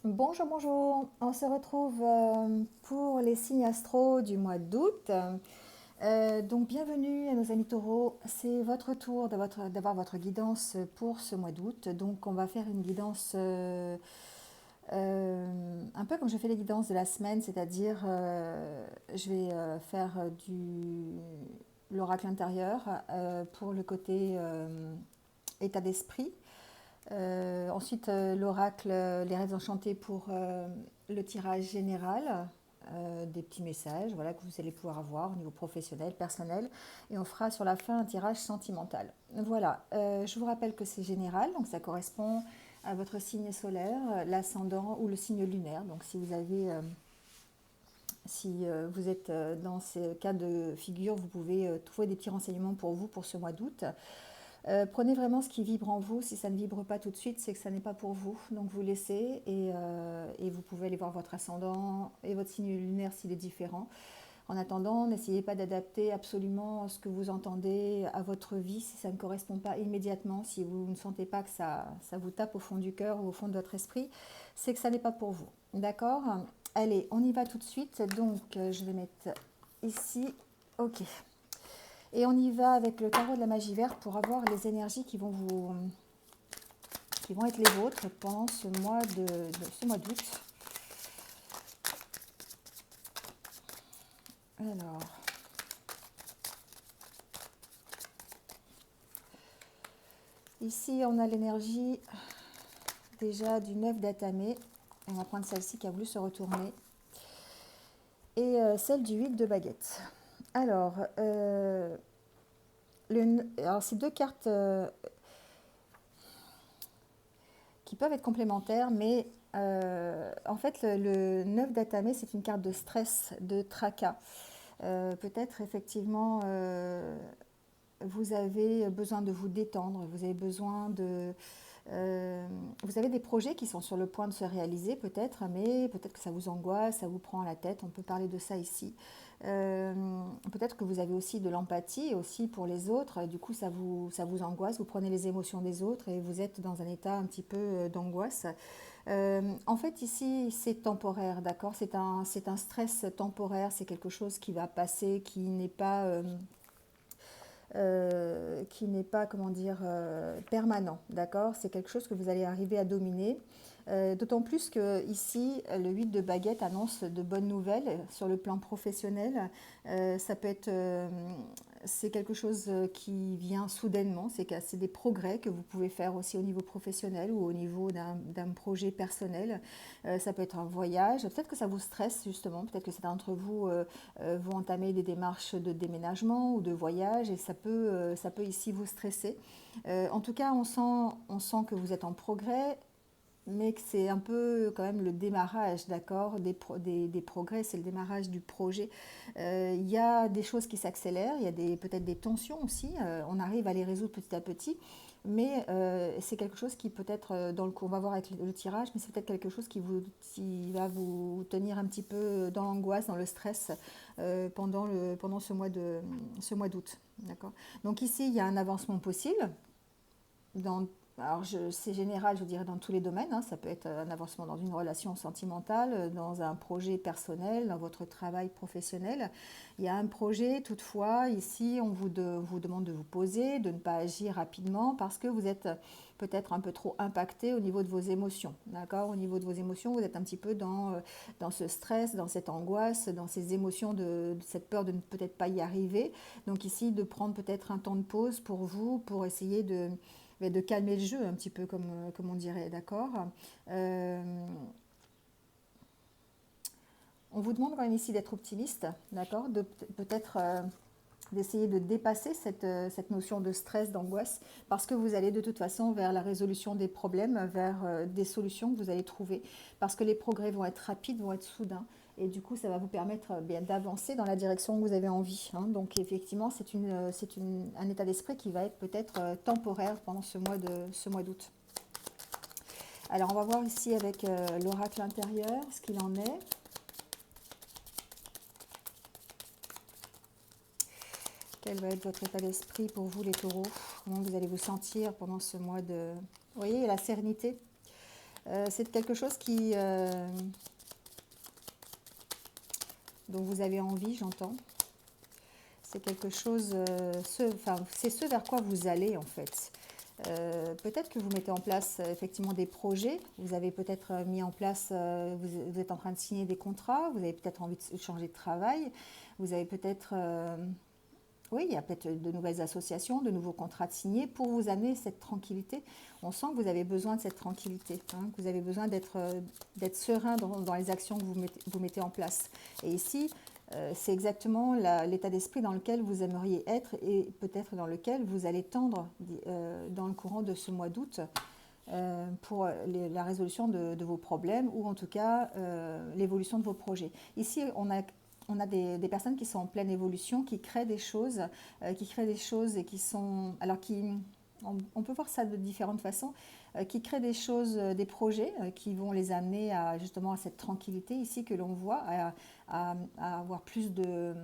Bonjour, bonjour. On se retrouve pour les signes astro du mois d'août. Donc, bienvenue à nos amis taureaux. C'est votre tour d'avoir votre guidance pour ce mois d'août. Donc, on va faire une guidance un peu comme je fais les guidances de la semaine, c'est-à-dire je vais faire l'oracle intérieur pour le côté état d'esprit. Ensuite, l'oracle, les rêves enchantés pour le tirage général, des petits messages voilà, que vous allez pouvoir avoir au niveau professionnel, personnel. Et on fera sur la fin un tirage sentimental. Voilà, je vous rappelle que c'est général, donc ça correspond à votre signe solaire, l'ascendant ou le signe lunaire. Donc si vous êtes dans ces cas de figure, vous pouvez trouver des petits renseignements pour vous pour ce mois d'août. Prenez vraiment ce qui vibre en vous. Si ça ne vibre pas tout de suite, c'est que ça n'est pas pour vous. Donc vous laissez et vous pouvez aller voir votre ascendant et votre signe lunaire s'il est différent. En attendant, n'essayez pas d'adapter absolument ce que vous entendez à votre vie si ça ne correspond pas immédiatement, si vous ne sentez pas que ça vous tape au fond du cœur ou au fond de votre esprit, c'est que ça n'est pas pour vous. D'accord? Allez, on y va tout de suite. Donc, je vais mettre ici. Ok. Et on y va avec le tarot de la magie verte pour avoir les énergies qui vont être les vôtres pendant ce mois d'août. Alors, ici on a l'énergie déjà du 9 d'Atamé. On va prendre celle-ci qui a voulu se retourner. Et celle du 8 de baguette. Alors, alors ces deux cartes qui peuvent être complémentaires, mais en fait, le 9 d'Atamé, c'est une carte de stress, de tracas. Peut-être effectivement, vous avez besoin de vous détendre, vous avez besoin de... vous avez des projets qui sont sur le point de se réaliser peut-être, mais peut-être que ça vous angoisse, ça vous prend la tête, on peut parler de ça ici. Peut-être que vous avez aussi de l'empathie aussi pour les autres, et du coup ça vous angoisse, vous prenez les émotions des autres et vous êtes dans un état un petit peu d'angoisse. En fait, ici, c'est temporaire, d'accord? C'est un stress temporaire, c'est quelque chose qui va passer, qui n'est pas, comment dire, permanent, d'accord? C'est quelque chose que vous allez arriver à dominer. D'autant plus que ici, le 8 de baguette annonce de bonnes nouvelles sur le plan professionnel. Ça peut être, c'est quelque chose qui vient soudainement, c'est des progrès que vous pouvez faire aussi au niveau professionnel ou au niveau d'un projet personnel. Ça peut être un voyage, peut-être que ça vous stresse justement, peut-être que certains d'entre vous vont entamer des démarches de déménagement ou de voyage et ça peut ici vous stresser. En tout cas, on sent que vous êtes en progrès, mais que c'est un peu quand même le démarrage, d'accord, des progrès, c'est le démarrage du projet. Il y a des choses qui s'accélèrent, il y a peut-être des tensions aussi, on arrive à les résoudre petit à petit, mais c'est quelque chose qui peut-être, on va voir avec le tirage, mais c'est peut-être quelque chose qui va vous tenir un petit peu dans l'angoisse, dans le stress pendant ce mois d'août. D'accord. Donc ici, il y a un avancement possible dans alors c'est général, je dirais, dans tous les domaines, hein. Ça peut être un avancement dans une relation sentimentale, dans un projet personnel, dans votre travail professionnel. Il y a un projet, toutefois, ici, vous demande de vous poser, de ne pas agir rapidement parce que vous êtes peut-être un peu trop impacté au niveau de vos émotions. D'accord? Au niveau de vos émotions, vous êtes un petit peu dans ce stress, dans cette angoisse, dans ces émotions de cette peur de ne peut-être pas y arriver. Donc ici, de prendre peut-être un temps de pause pour vous, pour essayer de calmer le jeu un petit peu comme on dirait, d'accord. euh, on vous demande quand même ici d'être optimiste, d'accord, de peut-être d'essayer de dépasser cette notion de stress, d'angoisse, parce que vous allez de toute façon vers la résolution des problèmes, vers des solutions que vous allez trouver, parce que les progrès vont être rapides, vont être soudains, et du coup ça va vous permettre bien d'avancer dans la direction que vous avez envie, hein. Donc effectivement un état d'esprit qui va être peut-être temporaire pendant ce mois d'août. Alors on va voir ici avec l'oracle intérieur ce qu'il en est. Quel va être votre état d'esprit pour vous les taureaux? Comment vous allez vous sentir pendant ce mois de... Vous voyez, la sérénité. C'est quelque chose dont vous avez envie, j'entends. C'est quelque chose, enfin, c'est ce vers quoi vous allez en fait. Peut-être que vous mettez en place effectivement des projets, vous avez peut-être mis en place, vous êtes en train de signer des contrats, vous avez peut-être envie de changer de travail, vous avez peut-être, oui, il y a peut-être de nouvelles associations, de nouveaux contrats de signés pour vous amener cette tranquillité. On sent que vous avez besoin de cette tranquillité, hein, que vous avez besoin d'être serein dans les actions que vous mettez en place. Et ici, c'est exactement l'état d'esprit dans lequel vous aimeriez être et peut-être dans lequel vous allez tendre dans le courant de ce mois d'août pour la résolution de vos problèmes ou en tout cas l'évolution de vos projets. Ici, on a des personnes qui sont en pleine évolution, qui créent des choses et qui sont... Alors, on peut voir ça de différentes façons, qui créent des choses, des projets qui vont les amener justement à cette tranquillité ici que l'on voit, à avoir plus de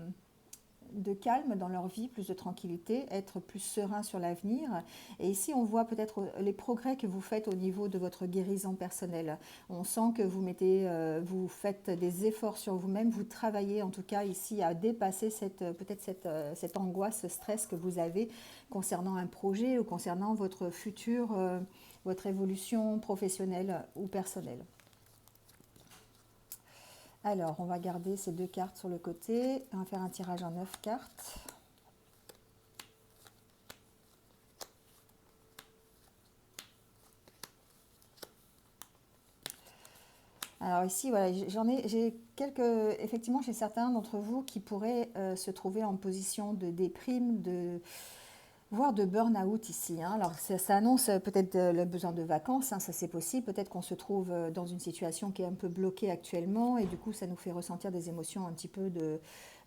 calme dans leur vie, plus de tranquillité, être plus serein sur l'avenir. Et ici, on voit peut-être les progrès que vous faites au niveau de votre guérison personnelle. On sent que vous faites des efforts sur vous-même, vous travaillez en tout cas ici à dépasser peut-être cette angoisse, ce stress que vous avez concernant un projet ou concernant votre futur, votre évolution professionnelle ou personnelle. Alors, on va garder ces 2 cartes sur le côté. On va faire un tirage en 9 cartes. Alors ici, voilà, j'ai effectivement, chez certains d'entre vous qui pourraient se trouver en position de déprime, voire de burn-out ici. Hein. Alors ça annonce peut-être le besoin de vacances, hein, ça c'est possible. Peut-être qu'on se trouve dans une situation qui est un peu bloquée actuellement et du coup ça nous fait ressentir des émotions un petit peu de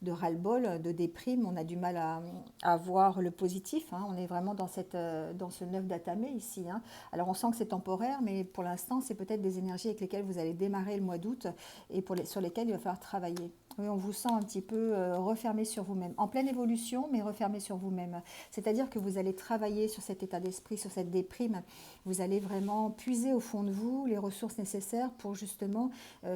ras-le-bol, de déprime. On a du mal à voir le positif. Hein. On est vraiment dans ce 9 d'atamé ici. Hein. Alors on sent que c'est temporaire, mais pour l'instant c'est peut-être des énergies avec lesquelles vous allez démarrer le mois d'août et sur lesquelles il va falloir travailler. Oui, on vous sent un petit peu refermé sur vous-même, en pleine évolution, mais refermé sur vous-même. C'est-à-dire que vous allez travailler sur cet état d'esprit, sur cette déprime. Vous allez vraiment puiser au fond de vous les ressources nécessaires pour justement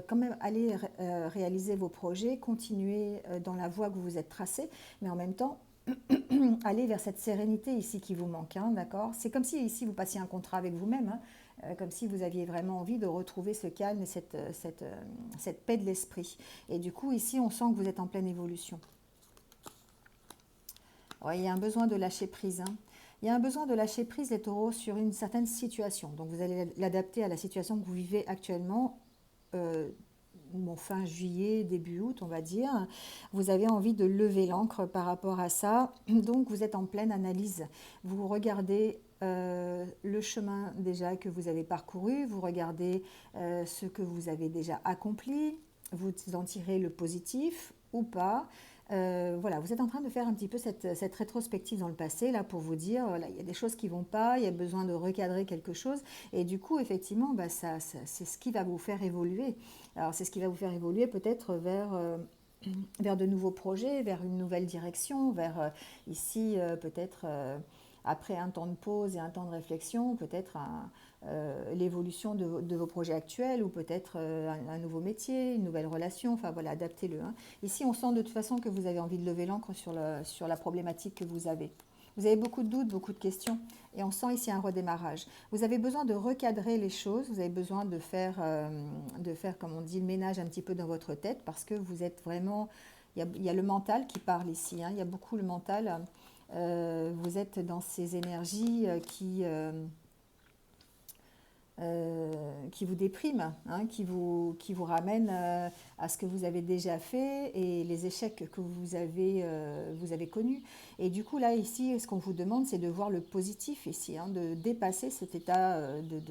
quand même aller réaliser vos projets, continuer dans la voie que vous vous êtes tracée, mais en même temps aller vers cette sérénité ici qui vous manque, hein, d'accord? C'est comme si ici vous passiez un contrat avec vous-même, hein, comme si vous aviez vraiment envie de retrouver ce calme et cette paix de l'esprit. Et du coup, ici, on sent que vous êtes en pleine évolution. Ouais, il y a un besoin de lâcher prise. Hein. Il y a un besoin de lâcher prise, les taureaux, sur une certaine situation. Donc, vous allez l'adapter à la situation que vous vivez actuellement. Fin juillet, début août, on va dire, vous avez envie de lever l'ancre par rapport à ça. Donc, vous êtes en pleine analyse. Vous regardez le chemin déjà que vous avez parcouru, vous regardez ce que vous avez déjà accompli, vous en tirez le positif ou pas. Voilà, vous êtes en train de faire un petit peu cette rétrospective dans le passé, là, pour vous dire, voilà, il y a des choses qui ne vont pas, il y a besoin de recadrer quelque chose. Et du coup, effectivement, bah, c'est ce qui va vous faire évoluer. Alors, c'est ce qui va vous faire évoluer peut-être vers de nouveaux projets, vers une nouvelle direction, vers ici, peut-être, après un temps de pause et un temps de réflexion, peut-être l'évolution de vos projets actuels ou peut-être un nouveau métier, une nouvelle relation, enfin voilà, adaptez-le. Hein. Ici, on sent de toute façon que vous avez envie de lever l'ancre sur la problématique que vous avez. Vous avez beaucoup de doutes, beaucoup de questions et on sent ici un redémarrage. Vous avez besoin de recadrer les choses, vous avez besoin de faire, comme on dit, le ménage un petit peu dans votre tête parce que vous êtes vraiment... Il y a le mental qui parle ici, hein, il y a beaucoup le mental. Vous êtes dans ces énergies qui vous dépriment, hein, qui vous ramènent à ce que vous avez déjà fait et les échecs que vous avez connus. Et du coup, là, ici, ce qu'on vous demande, c'est de voir le positif ici, hein, de dépasser cet état de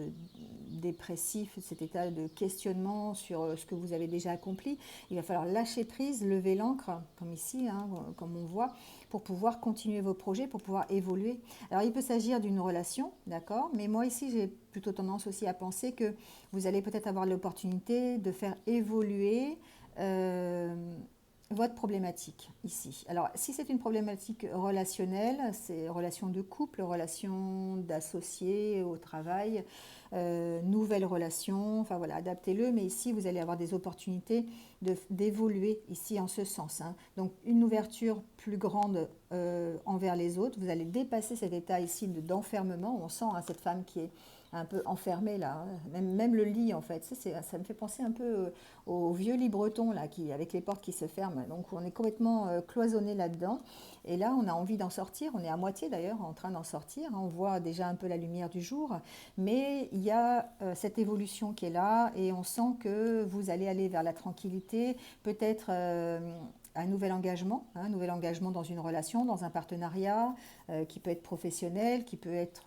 dépressif, cet état de questionnement sur ce que vous avez déjà accompli. Il va falloir lâcher prise, lever l'ancre, comme ici, hein, comme on voit, pour pouvoir continuer vos projets, pour pouvoir évoluer. Alors, il peut s'agir d'une relation, d'accord, mais moi ici, j'ai plutôt tendance aussi à penser que vous allez peut-être avoir l'opportunité de faire évoluer votre problématique ici. Alors, si c'est une problématique relationnelle, c'est relation de couple, relation d'associés au travail, nouvelle relation, enfin voilà, adaptez-le, mais ici, vous allez avoir des opportunités d'évoluer ici en ce sens, hein. Donc, une ouverture plus grande envers les autres, vous allez dépasser cet état ici d'enfermement, on sent hein, cette femme qui est un peu enfermée là, hein. Même le lit en fait, ça me fait penser un peu au vieux lit breton là, avec les portes qui se ferment. Donc on est complètement cloisonné là-dedans. Et là, on a envie d'en sortir. On est à moitié d'ailleurs en train d'en sortir. On voit déjà un peu la lumière du jour. Mais il y a cette évolution qui est là et on sent que vous allez aller vers la tranquillité, peut-être un nouvel engagement dans une relation, dans un partenariat qui peut être professionnel, qui peut être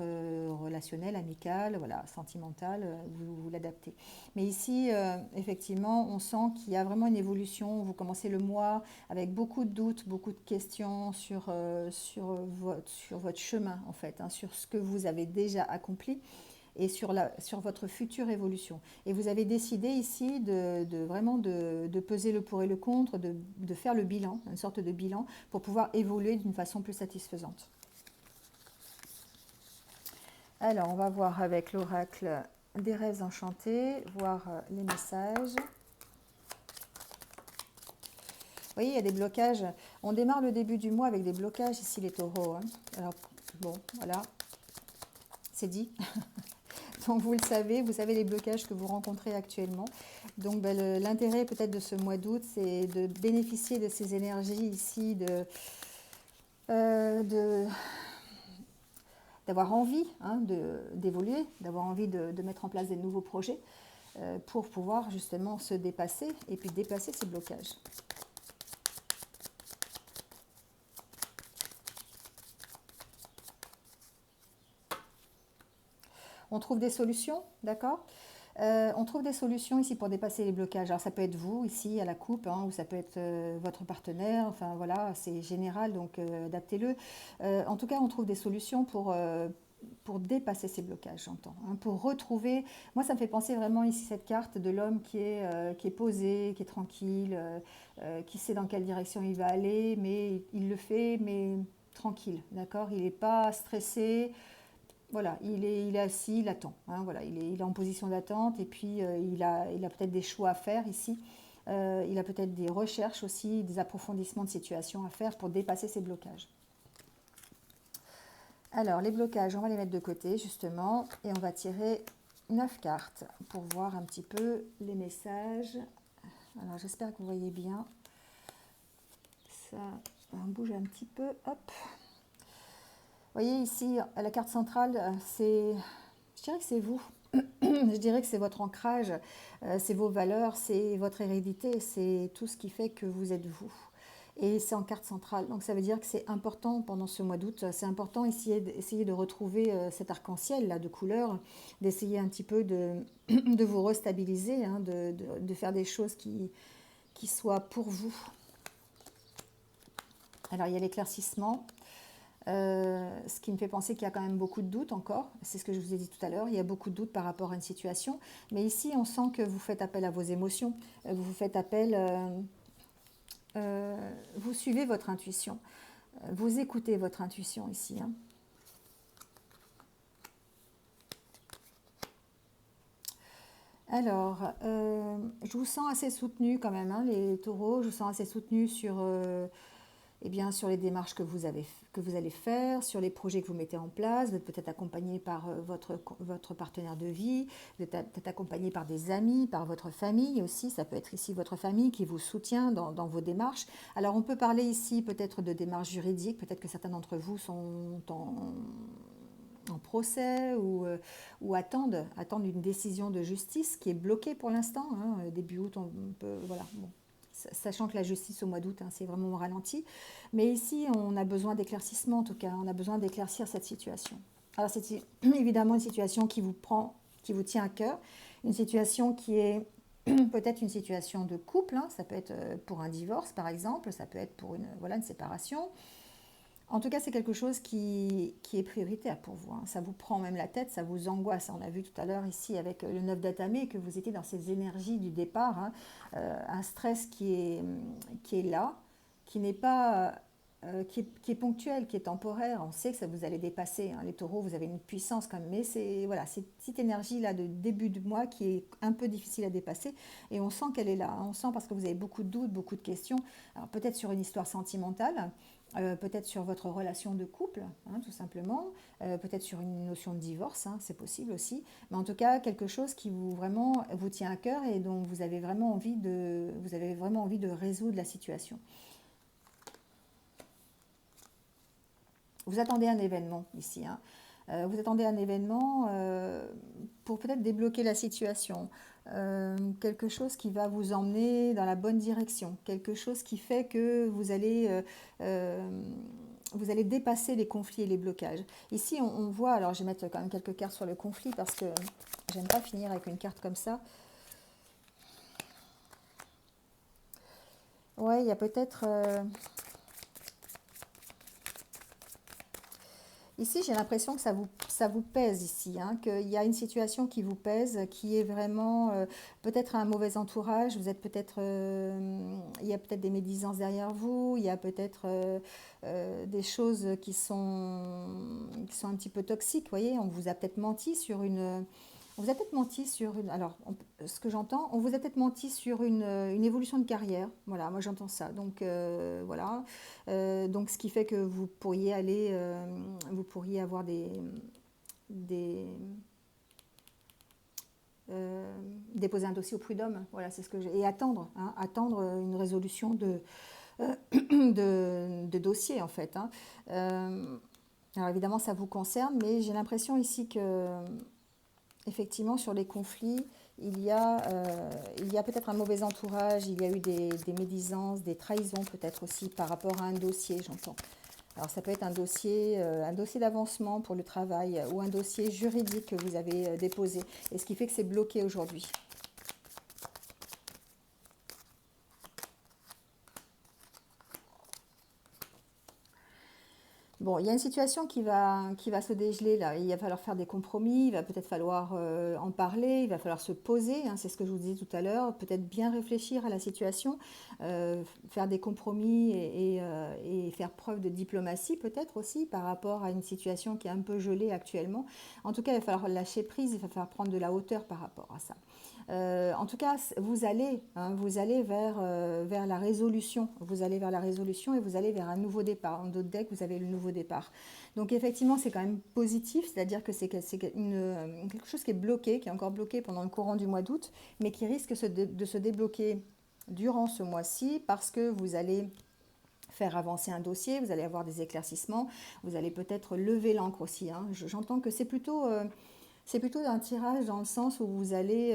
relationnel, amical, voilà, sentimental, vous l'adaptez. Mais ici, effectivement, on sent qu'il y a vraiment une évolution. Vous commencez le mois avec beaucoup de doutes, beaucoup de questions sur votre chemin, en fait, hein, sur ce que vous avez déjà accompli et sur votre future évolution. Et vous avez décidé ici vraiment de peser le pour et le contre, de faire le bilan, une sorte de bilan, pour pouvoir évoluer d'une façon plus satisfaisante. Alors, on va voir avec l'oracle des rêves enchantés, voir les messages. Vous voyez, il y a des blocages. On démarre le début du mois avec des blocages ici, les taureaux, hein. Alors, bon, voilà, c'est dit. Donc, vous le savez, vous savez les blocages que vous rencontrez actuellement. Donc, ben, l'intérêt peut-être de ce mois d'août, c'est de bénéficier de ces énergies ici, d'avoir envie hein, d'évoluer, d'avoir envie de mettre en place des nouveaux projets pour pouvoir justement se dépasser et puis dépasser ces blocages. On trouve des solutions, d'accord? On trouve des solutions ici pour dépasser les blocages. Alors ça peut être vous ici à la coupe, hein, ou ça peut être votre partenaire. Enfin voilà, c'est général, donc adaptez-le. En tout cas, on trouve des solutions pour dépasser ces blocages, j'entends. Hein, pour retrouver, moi ça me fait penser vraiment ici cette carte de l'homme qui est posé, qui est tranquille, qui sait dans quelle direction il va aller, mais il le fait, mais tranquille, d'accord? Il n'est pas stressé. Voilà, il est assis, il attend, hein, voilà, il est en position d'attente et puis il a peut-être des choix à faire ici. Il a peut-être des recherches aussi, des approfondissements de situation à faire pour dépasser ces blocages. Alors, les blocages, on va les mettre de côté justement et on va tirer 9 cartes pour voir un petit peu les messages. Alors, j'espère que vous voyez bien. Ça, on bouge un petit peu, hop. Vous voyez ici, la carte centrale, je dirais que c'est vous. Je dirais que c'est votre ancrage, c'est vos valeurs, c'est votre hérédité, c'est tout ce qui fait que vous êtes vous. Et c'est en carte centrale. Donc ça veut dire que c'est important pendant ce mois d'août, c'est important essayer de retrouver cet arc-en-ciel là, de couleurs, d'essayer un petit peu de vous restabiliser, hein, de faire des choses qui soient pour vous. Alors il y a l'éclaircissement. Ce qui me fait penser qu'il y a quand même beaucoup de doutes encore. C'est ce que je vous ai dit tout à l'heure. Il y a beaucoup de doutes par rapport à une situation. Mais ici, on sent que vous faites appel à vos émotions. Vous faites appel... vous suivez votre intuition. Vous écoutez votre intuition ici. Hein. Alors, je vous sens assez soutenu quand même, hein, les taureaux. Je vous sens assez soutenu sur... eh bien, sur les démarches que vous allez faire, sur les projets que vous mettez en place, vous êtes peut-être accompagné par votre partenaire de vie, vous êtes peut-être accompagné par des amis, par votre famille aussi, ça peut être ici votre famille qui vous soutient dans vos démarches. Alors on peut parler ici peut-être de démarches juridiques, peut-être que certains d'entre vous sont en procès ou attendent une décision de justice qui est bloquée pour l'instant. Hein. Début août, on peut... Voilà, bon. Sachant que la justice au mois d'août, hein, c'est vraiment au ralenti. Mais ici, on a besoin d'éclaircissement en tout cas, on a besoin d'éclaircir cette situation. Alors c'est évidemment une situation qui vous tient à cœur, une situation qui est peut-être une situation de couple, hein, ça peut être pour un divorce par exemple, ça peut être pour une séparation, En tout cas, c'est quelque chose qui est prioritaire pour vous, hein. Ça vous prend même la tête, ça vous angoisse. On a vu tout à l'heure ici avec le 9 d'Atamé que vous étiez dans ces énergies du départ, hein. Un stress qui est là, qui n'est pas, qui est ponctuel, qui est temporaire. On sait que ça vous allez dépasser, hein. Les taureaux, vous avez une puissance quand même, mais c'est voilà, cette petite énergie-là de début de mois qui est un peu difficile à dépasser. Et on sent qu'elle est là, hein. On sent parce que vous avez beaucoup de doutes, beaucoup de questions. Alors peut-être sur une histoire sentimentale, peut-être sur votre relation de couple, hein, tout simplement, peut-être sur une notion de divorce, hein, c'est possible aussi, mais en tout cas quelque chose qui vous vraiment vous tient à cœur et dont vous avez vraiment envie de résoudre la situation. Vous attendez un événement ici, hein. Vous attendez un événement pour peut-être débloquer la situation, quelque chose qui va vous emmener dans la bonne direction, quelque chose qui fait que euh, vous allez dépasser les conflits et les blocages. Ici, on voit, alors je vais mettre quand même quelques cartes sur le conflit parce que j'aime pas finir avec une carte comme ça. Ouais, il y a peut-être... Ici, j'ai l'impression que ça vous pèse ici, hein, qu'il y a une situation qui vous pèse, qui est vraiment peut-être un mauvais entourage. Vous êtes peut-être, il y a peut-être des médisances derrière vous, il y a peut-être des choses qui sont un petit peu toxiques. Vous voyez, on vous a peut-être menti sur une, on vous a peut-être menti sur une. Alors, ce que j'entends, on vous a peut-être menti sur une évolution de carrière. Voilà, moi j'entends ça. Donc voilà. Donc, ce qui fait que vous pourriez avoir des déposer un dossier au prud'homme. Voilà, c'est ce que j'ai. Et attendre, hein, attendre une résolution de dossier en fait, hein. Euh, alors évidemment, ça vous concerne, mais j'ai l'impression ici que effectivement, sur les conflits, il y a peut-être un mauvais entourage, il y a eu des médisances, des trahisons peut-être aussi par rapport à un dossier, j'entends. Alors ça peut être un dossier d'avancement pour le travail ou un dossier juridique que vous avez déposé, et ce qui fait que c'est bloqué aujourd'hui. Bon, il y a une situation qui va se dégeler là. Il va falloir faire des compromis, il va peut-être falloir en parler, il va falloir se poser, hein, c'est ce que je vous disais tout à l'heure, peut-être bien réfléchir à la situation, faire des compromis et faire preuve de diplomatie peut-être aussi par rapport à une situation qui est un peu gelée actuellement. En tout cas, il va falloir lâcher prise, il va falloir prendre de la hauteur par rapport à ça. En tout cas, vous allez vers la résolution. Vous allez vers la résolution et vous allez vers un nouveau départ. Dans d'autres decks, vous avez le nouveau départ. Donc effectivement, c'est quand même positif, c'est-à-dire que c'est quelque chose qui est bloqué, qui est encore bloqué pendant le courant du mois d'août, mais qui risque de se débloquer durant ce mois-ci parce que vous allez faire avancer un dossier, vous allez avoir des éclaircissements, vous allez peut-être lever l'encre aussi, hein. J'entends que c'est plutôt un tirage dans le sens où vous allez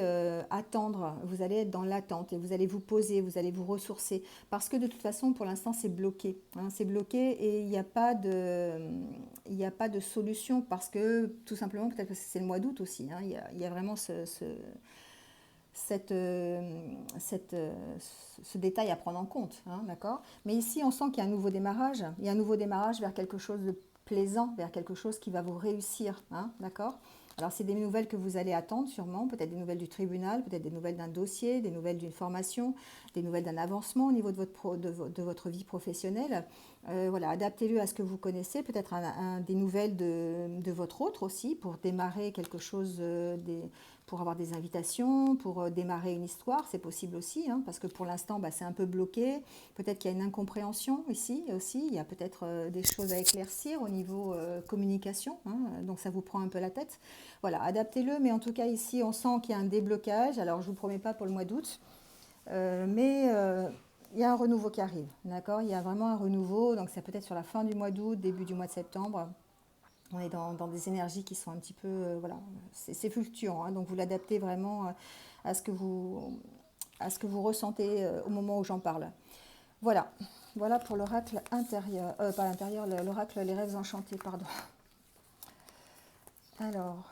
attendre, vous allez être dans l'attente et vous allez vous poser, vous allez vous ressourcer. Parce que de toute façon, pour l'instant, c'est bloqué, hein. C'est bloqué et il n'y a pas de solution parce que tout simplement, peut-être parce que c'est le mois d'août aussi, hein, il y a vraiment cette, cette, ce détail à prendre en compte, hein, d'accord. Mais ici, on sent qu'il y a un nouveau démarrage. Il y a un nouveau démarrage vers quelque chose de plaisant, vers quelque chose qui va vous réussir, hein, d'accord. Alors, c'est des nouvelles que vous allez attendre sûrement, peut-être des nouvelles du tribunal, peut-être des nouvelles d'un dossier, des nouvelles d'une formation, des nouvelles d'un avancement au niveau de votre vie professionnelle. Voilà, adaptez-le à ce que vous connaissez, peut-être des nouvelles de votre autre aussi, pour démarrer quelque chose, pour avoir des invitations, pour démarrer une histoire, c'est possible aussi, hein, parce que pour l'instant, bah, c'est un peu bloqué. Peut-être qu'il y a une incompréhension ici aussi, il y a peut-être des choses à éclaircir au niveau communication, hein, donc ça vous prend un peu la tête. Voilà, adaptez-le, mais en tout cas ici, on sent qu'il y a un déblocage. Alors, je ne vous promets pas pour le mois d'août, mais il y a un renouveau qui arrive, d'accord. Il y a vraiment un renouveau, donc ça peut être sur la fin du mois d'août, début du mois de septembre. On est dans des énergies qui sont un petit peu, voilà, c'est fluctuant, hein, donc vous l'adaptez vraiment à ce que vous ressentez au moment où j'en parle. Voilà, voilà pour l'oracle intérieur, pas l'intérieur, l'oracle Les Rêves Enchantés, pardon. Alors,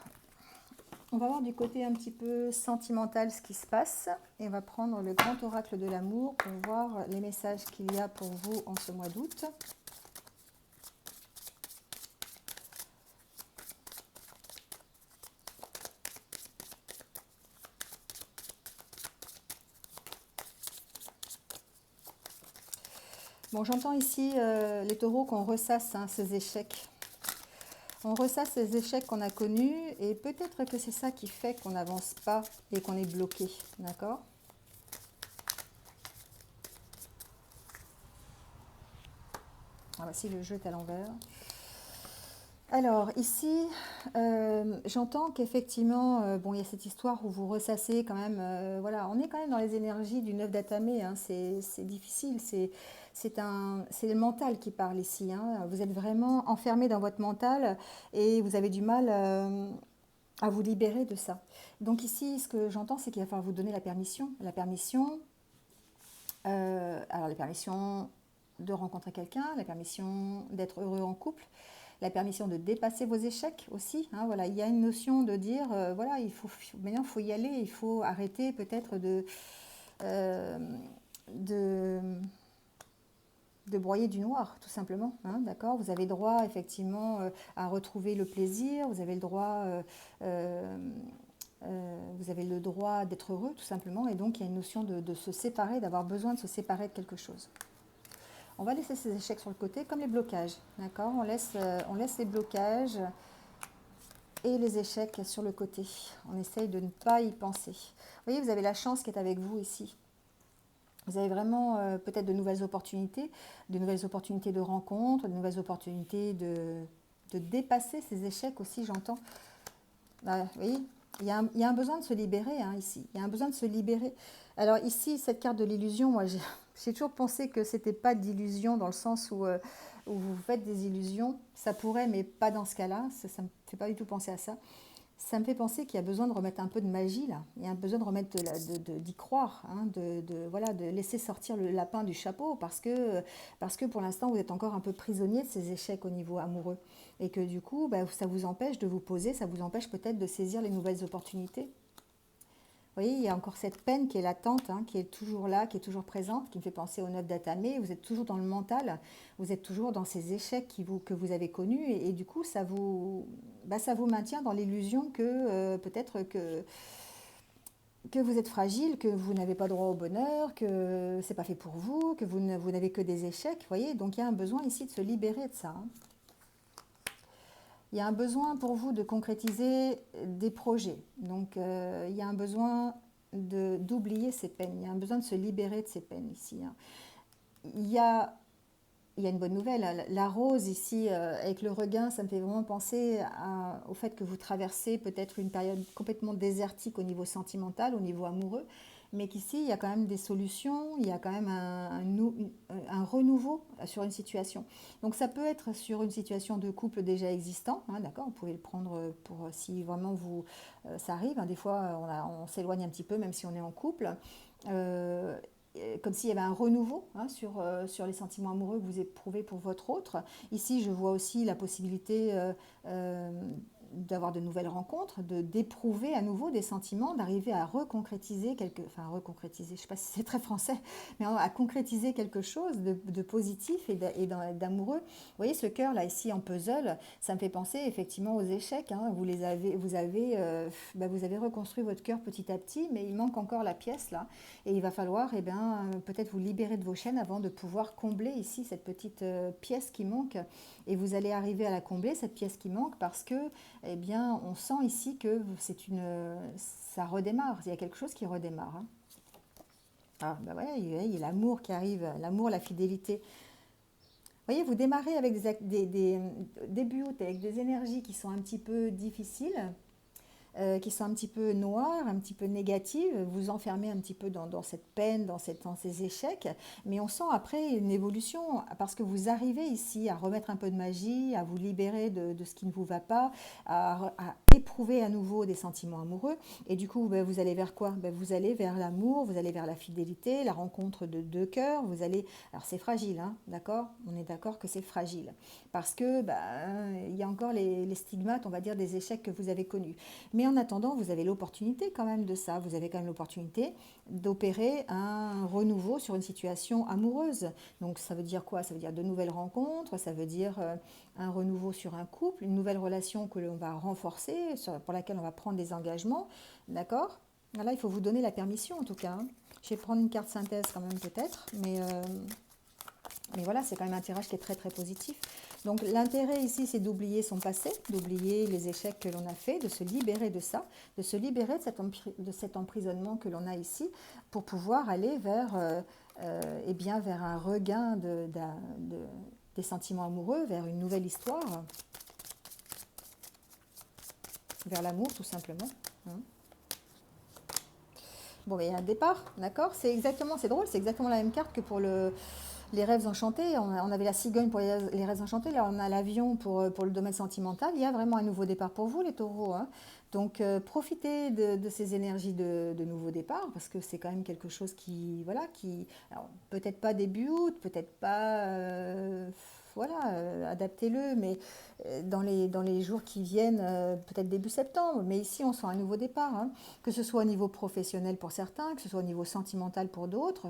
on va voir du côté un petit peu sentimental ce qui se passe et on va prendre le grand oracle de l'amour pour voir les messages qu'il y a pour vous en ce mois d'août. Bon, j'entends ici, les taureaux, qu'on ressasse hein, ces échecs. On ressasse ces échecs qu'on a connus et peut-être que c'est ça qui fait qu'on n'avance pas et qu'on est bloqué. D'accord? Ah, voici le jeu est à l'envers. Alors ici, j'entends qu'effectivement, bon, il y a cette histoire où vous ressassez quand même, voilà, on est quand même dans les énergies du 9 d'Atamé, hein, c'est difficile, c'est le mental qui parle ici, hein. Vous êtes vraiment enfermé dans votre mental et vous avez du mal à vous libérer de ça. Donc ici, ce que j'entends, c'est qu'il va falloir vous donner alors la permission de rencontrer quelqu'un, la permission d'être heureux en couple, la permission de dépasser vos échecs aussi. Hein, voilà, il y a une notion de dire, voilà, maintenant il faut y aller, il faut arrêter peut-être euh, de, de broyer du noir, tout simplement. Hein, d'accord? Vous avez droit effectivement à retrouver le plaisir, vous avez le droit, vous avez le droit d'être heureux, tout simplement. Et donc il y a une notion de se séparer, d'avoir besoin de se séparer de quelque chose. On va laisser ces échecs sur le côté, comme les blocages. D'accord? On laisse les blocages et les échecs sur le côté. On essaye de ne pas y penser. Vous voyez, vous avez la chance qui est avec vous ici. Vous avez vraiment peut-être de nouvelles opportunités de rencontres, de nouvelles opportunités de dépasser ces échecs aussi, j'entends. Vous voyez, il y a un besoin de se libérer hein, ici. Il y a un besoin de se libérer. Alors ici, cette carte de l'illusion, moi j'ai toujours pensé que c'était pas d'illusion dans le sens où vous faites des illusions. Ça pourrait, mais pas dans ce cas-là. Ça me fait pas du tout penser à ça. Ça me fait penser qu'il y a besoin de remettre un peu de magie là. Il y a besoin de remettre d'y croire, hein, voilà, de laisser sortir le lapin du chapeau parce que pour l'instant vous êtes encore un peu prisonnier de ces échecs au niveau amoureux et que du coup bah, ça vous empêche de vous poser, ça vous empêche peut-être de saisir les nouvelles opportunités. Vous voyez, il y a encore cette peine qui est latente, hein, qui est toujours là, qui est toujours présente, qui me fait penser au 9 d'Atamé. Vous êtes toujours dans le mental, vous êtes toujours dans ces échecs que vous avez connus, et du coup, ça vous maintient dans l'illusion que peut-être que vous êtes fragile, que vous n'avez pas droit au bonheur, que c'est pas fait pour vous, que vous n'avez que des échecs. Vous voyez, donc il y a un besoin ici de se libérer de ça. Hein. Il y a un besoin pour vous de concrétiser des projets. Donc, il y a un besoin d'oublier ces peines. Il y a un besoin de se libérer de ces peines ici. Hein. Il y a, il y a une bonne nouvelle. Hein. La rose ici, avec le regain, ça me fait vraiment penser au fait que vous traversez peut-être une période complètement désertique au niveau sentimental, au niveau amoureux, mais qu'ici, il y a quand même des solutions, il y a quand même un renouveau sur une situation. Donc ça peut être sur une situation de couple déjà existant, hein, d'accord, vous pouvez le prendre pour si vraiment ça arrive, hein, des fois on s'éloigne un petit peu même si on est en couple, euh, comme s'il y avait un renouveau hein, sur les sentiments amoureux que vous éprouvez pour votre autre. Ici, je vois aussi la possibilité euh, d'avoir de nouvelles rencontres, d'éprouver à nouveau des sentiments, d'arriver à reconcrétiser enfin reconcrétiser, je ne sais pas si c'est très français, mais à concrétiser quelque chose de positif et d'amoureux. Vous voyez ce cœur là ici en puzzle, ça me fait penser effectivement aux échecs. Hein. Vous avez reconstruit votre cœur petit à petit, mais il manque encore la pièce là, et il va falloir peut-être vous libérer de vos chaînes avant de pouvoir combler ici cette petite pièce qui manque. Et vous allez arriver à la combler, cette pièce qui manque, parce que, eh bien, on sent ici que ça redémarre. Il y a quelque chose qui redémarre. Hein. Ah, ben voilà, il y a l'amour qui arrive, l'amour, la fidélité. Vous voyez, vous démarrez avec des buts, avec des énergies qui sont un petit peu difficiles, qui sont un petit peu noires, un petit peu négatives, vous enfermez un petit peu dans cette peine, dans ces échecs, mais on sent après une évolution parce que vous arrivez ici à remettre un peu de magie, à vous libérer de ce qui ne vous va pas, à éprouver à nouveau des sentiments amoureux, et du coup ben, vous allez vers quoi? Ben, vous allez vers l'amour, vous allez vers la fidélité, la rencontre de deux cœurs, alors c'est fragile, hein, d'accord? On est d'accord que c'est fragile, parce que ben, il y a encore les stigmates, on va dire, des échecs que vous avez connus. Mais en attendant, vous avez l'opportunité quand même de ça. Vous avez quand même l'opportunité d'opérer un renouveau sur une situation amoureuse. Donc ça veut dire quoi? Ça veut dire de nouvelles rencontres, ça veut dire un renouveau sur un couple, une nouvelle relation que l'on va renforcer, pour laquelle on va prendre des engagements. D'accord? Là, il faut vous donner la permission en tout cas. Hein. Je vais prendre une carte synthèse quand même peut-être, mais Mais voilà, c'est quand même un tirage qui est très très positif. Donc l'intérêt ici, c'est d'oublier son passé, d'oublier les échecs que l'on a fait, de se libérer de ça, de se libérer de cet emprisonnement que l'on a ici, pour pouvoir aller vers, eh bien, vers un regain des sentiments amoureux, vers une nouvelle histoire, vers l'amour tout simplement. Hein. Bon, mais il y a un départ, d'accord? C'est exactement, c'est drôle, c'est exactement la même carte que pour les rêves enchantés. On avait la cigogne pour les rêves enchantés, là on a l'avion pour le domaine sentimental. Il y a vraiment un nouveau départ pour vous, les taureaux. Hein. Donc profitez de ces énergies de nouveau départ, parce que c'est quand même quelque chose qui, voilà, qui, alors, peut-être pas début août, peut-être pas, voilà, adaptez-le, mais dans les jours qui viennent, peut-être début septembre. Mais ici, on sent un nouveau départ, hein, que ce soit au niveau professionnel pour certains, que ce soit au niveau sentimental pour d'autres.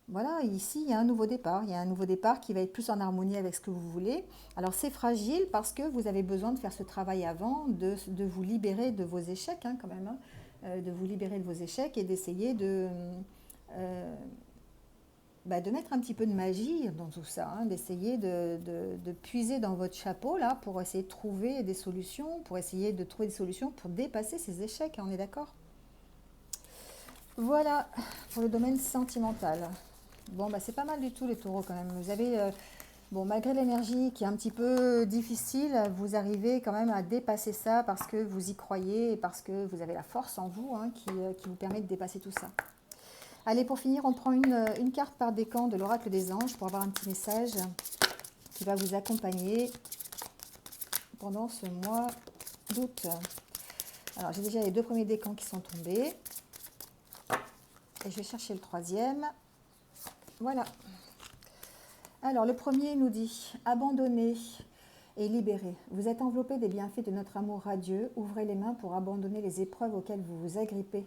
Voilà, ici, il y a un nouveau départ. Il y a un nouveau départ qui va être plus en harmonie avec ce que vous voulez. Alors, c'est fragile parce que vous avez besoin de faire ce travail avant, de vous libérer de vos échecs, hein, quand même, hein, de vous libérer de vos échecs et d'essayer euh, de mettre un petit peu de magie dans tout ça, hein, d'essayer de puiser dans votre chapeau, là, pour essayer de trouver des solutions, pour essayer de trouver des solutions pour dépasser ces échecs, hein, on est d'accord? Voilà, pour le domaine sentimental. Bon, bah, c'est pas mal du tout les taureaux quand même. Vous avez, bon, malgré l'énergie qui est un petit peu difficile, vous arrivez quand même à dépasser ça parce que vous y croyez et parce que vous avez la force en vous, hein, qui vous permet de dépasser tout ça. Allez, pour finir, on prend une carte par décan de l'oracle des anges pour avoir un petit message qui va vous accompagner pendant ce mois d'août. Alors, j'ai déjà les 2 premiers décans qui sont tombés. Et je vais chercher le 3e. Voilà. Alors, le premier nous dit « Abandonnez et libérez. Vous êtes enveloppé des bienfaits de notre amour radieux. Ouvrez les mains pour abandonner les épreuves auxquelles vous vous agrippez.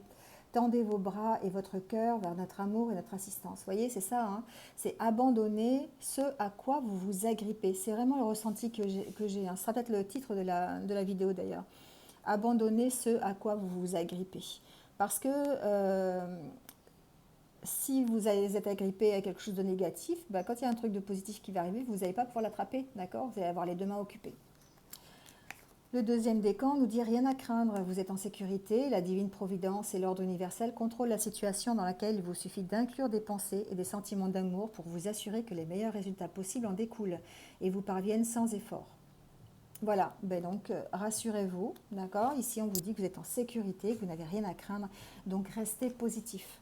Tendez vos bras et votre cœur vers notre amour et notre assistance. » Vous voyez, c'est ça, hein, c'est abandonner ce à quoi vous vous agrippez. C'est vraiment le ressenti que j'ai. Hein. Ce sera peut-être le titre de la vidéo d'ailleurs. Abandonner ce à quoi vous vous agrippez. Parce que si vous êtes agrippé à quelque chose de négatif, bah, quand il y a un truc de positif qui va arriver, vous n'allez pas pouvoir l'attraper, d'accord? Vous allez avoir les 2 mains occupées. Le 2e décan nous dit rien à craindre, vous êtes en sécurité, la divine providence et l'ordre universel contrôlent la situation dans laquelle il vous suffit d'inclure des pensées et des sentiments d'amour pour vous assurer que les meilleurs résultats possibles en découlent et vous parviennent sans effort. Voilà, ben donc rassurez-vous, d'accord? Ici on vous dit que vous êtes en sécurité, que vous n'avez rien à craindre, donc restez positif.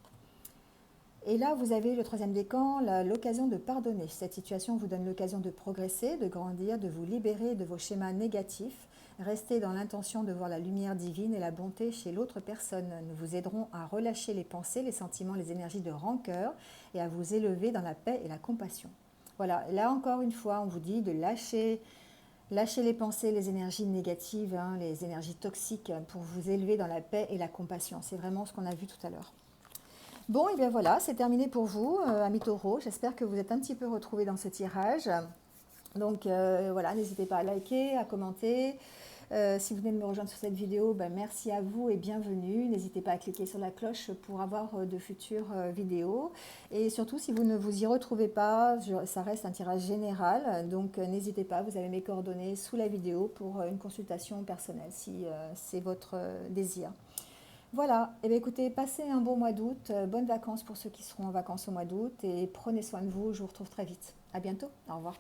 Et là, vous avez le 3e décan, l'occasion de pardonner. Cette situation vous donne l'occasion de progresser, de grandir, de vous libérer de vos schémas négatifs. Restez dans l'intention de voir la lumière divine et la bonté chez l'autre personne. Nous vous aiderons à relâcher les pensées, les sentiments, les énergies de rancœur et à vous élever dans la paix et la compassion. Voilà, là encore une fois, on vous dit de lâcher les pensées, les énergies négatives, hein, les énergies toxiques pour vous élever dans la paix et la compassion. C'est vraiment ce qu'on a vu tout à l'heure. Bon, et bien voilà, c'est terminé pour vous, amis taureaux. J'espère que vous êtes un petit peu retrouvés dans ce tirage. Donc voilà, n'hésitez pas à liker, à commenter. Si vous venez de me rejoindre sur cette vidéo, ben, merci à vous et bienvenue. N'hésitez pas à cliquer sur la cloche pour avoir de futures vidéos. Et surtout, si vous ne vous y retrouvez pas, ça reste un tirage général. Donc n'hésitez pas, vous avez mes coordonnées sous la vidéo pour une consultation personnelle si c'est votre désir. Voilà, et bien écoutez, passez un bon mois d'août, bonnes vacances pour ceux qui seront en vacances au mois d'août et prenez soin de vous, je vous retrouve très vite. À bientôt, au revoir.